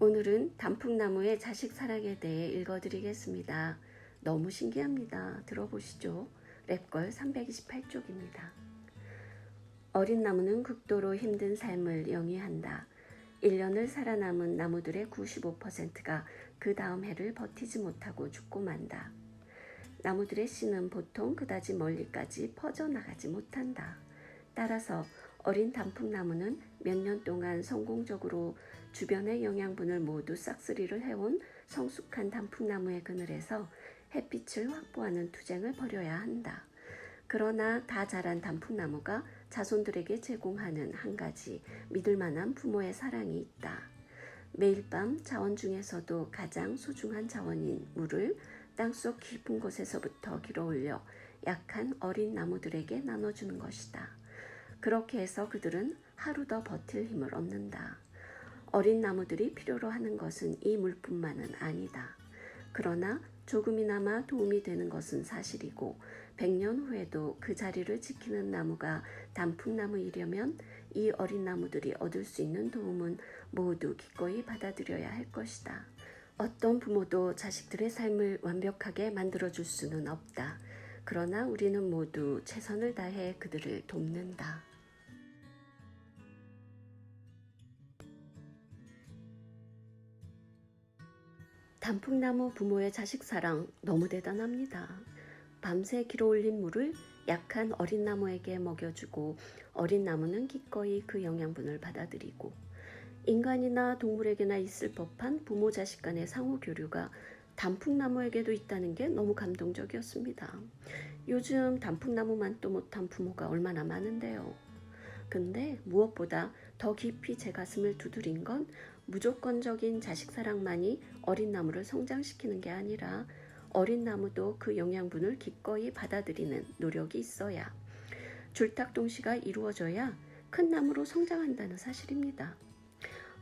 오늘은 단풍나무의 자식 사랑에 대해 읽어드리겠습니다. 너무 신기합니다. 들어보시죠. 랩걸 328쪽입니다. 어린 나무는 극도로 힘든 삶을 영위한다. 1년을 살아남은 나무들의 95%가 그 다음 해를 버티지 못하고 죽고 만다. 나무들의 씨는 보통 그다지 멀리까지 퍼져나가지 못한다. 따라서 어린 단풍나무는 몇 년 동안 성공적으로 주변의 영양분을 모두 싹쓸이를 해온 성숙한 단풍나무의 그늘에서 햇빛을 확보하는 투쟁을 벌여야 한다. 그러나 다 자란 단풍나무가 자손들에게 제공하는 한 가지 믿을 만한 부모의 사랑이 있다. 매일 밤 자원 중에서도 가장 소중한 자원인 물을 땅속 깊은 곳에서부터 길어올려 약한 어린 나무들에게 나눠주는 것이다. 그렇게 해서 그들은 하루 더 버틸 힘을 얻는다. 어린 나무들이 필요로 하는 것은 이 물뿐만은 아니다. 그러나 조금이나마 도움이 되는 것은 사실이고 100년 후에도 그 자리를 지키는 나무가 단풍나무이려면 이 어린 나무들이 얻을 수 있는 도움은 모두 기꺼이 받아들여야 할 것이다. 어떤 부모도 자식들의 삶을 완벽하게 만들어줄 수는 없다. 그러나 우리는 모두 최선을 다해 그들을 돕는다. 단풍나무 부모의 자식 사랑 너무 대단합니다. 밤새 길어올린 물을 약한 어린 나무에게 먹여주고 어린 나무는 기꺼이 그 영양분을 받아들이고 인간이나 동물에게나 있을 법한 부모 자식 간의 상호 교류가 단풍나무에게도 있다는 게 너무 감동적이었습니다. 요즘 단풍나무만도 못한 부모가 얼마나 많은데요. 근데 무엇보다 더 깊이 제 가슴을 두드린 건 무조건적인 자식 사랑만이 어린 나무를 성장시키는 게 아니라 어린 나무도 그 영양분을 기꺼이 받아들이는 노력이 있어야 줄탁동시가 이루어져야 큰 나무로 성장한다는 사실입니다.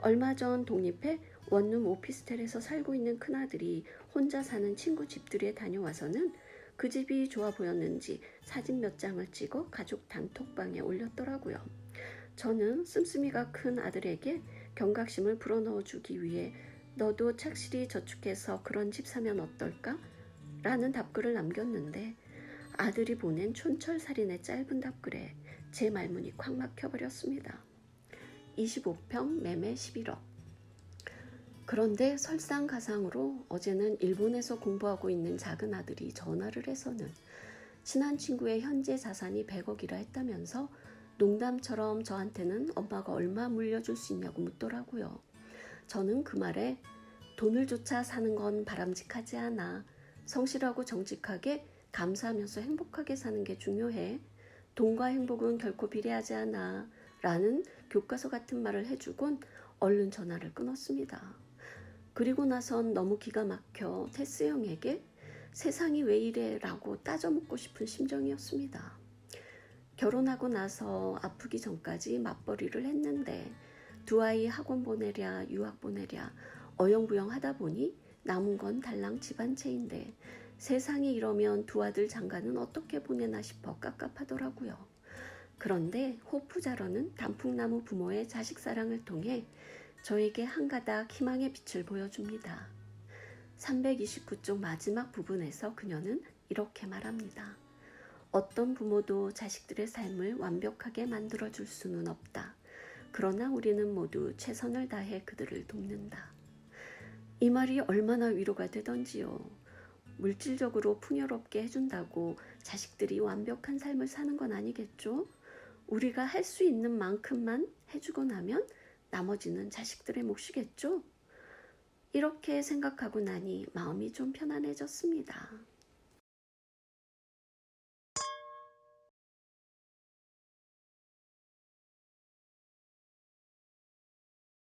얼마 전 독립해 원룸 오피스텔에서 살고 있는 큰아들이 혼자 사는 친구 집들이에 다녀와서는 그 집이 좋아 보였는지 사진 몇 장을 찍어 가족 단톡방에 올렸더라고요. 저는 씀씀이가 큰 아들에게 경각심을 불어넣어 주기 위해 너도 착실히 저축해서 그런 집 사면 어떨까? 라는 답글을 남겼는데 아들이 보낸 촌철살인의 짧은 답글에 제 말문이 콱 막혀버렸습니다. 25평 매매 11억. 그런데 설상가상으로 어제는 일본에서 공부하고 있는 작은 아들이 전화를 해서는 친한 친구의 현재 자산이 100억이라 했다면서 농담처럼 저한테는 엄마가 얼마 물려줄 수 있냐고 묻더라고요. 저는 그 말에 돈을 조차 사는 건 바람직하지 않아. 성실하고 정직하게 감사하면서 행복하게 사는 게 중요해. 돈과 행복은 결코 비례하지 않아. 라는 교과서 같은 말을 해주곤 얼른 전화를 끊었습니다. 그리고 나선 너무 기가 막혀 테스 형에게 세상이 왜 이래 라고 따져묻고 싶은 심정이었습니다. 결혼하고 나서 아프기 전까지 맞벌이를 했는데 두 아이 학원 보내랴 유학 보내랴 어영부영 하다 보니 남은 건 달랑 집 한 채인데 세상이 이러면 두 아들 장가는 어떻게 보내나 싶어 깝깝하더라고요. 그런데 호프자러는 단풍나무 부모의 자식 사랑을 통해 저에게 한 가닥 희망의 빛을 보여줍니다. 329쪽 마지막 부분에서 그녀는 이렇게 말합니다. 어떤 부모도 자식들의 삶을 완벽하게 만들어줄 수는 없다. 그러나 우리는 모두 최선을 다해 그들을 돕는다. 이 말이 얼마나 위로가 되던지요. 물질적으로 풍요롭게 해준다고 자식들이 완벽한 삶을 사는 건 아니겠죠? 우리가 할 수 있는 만큼만 해주고 나면 나머지는 자식들의 몫이겠죠? 이렇게 생각하고 나니 마음이 좀 편안해졌습니다.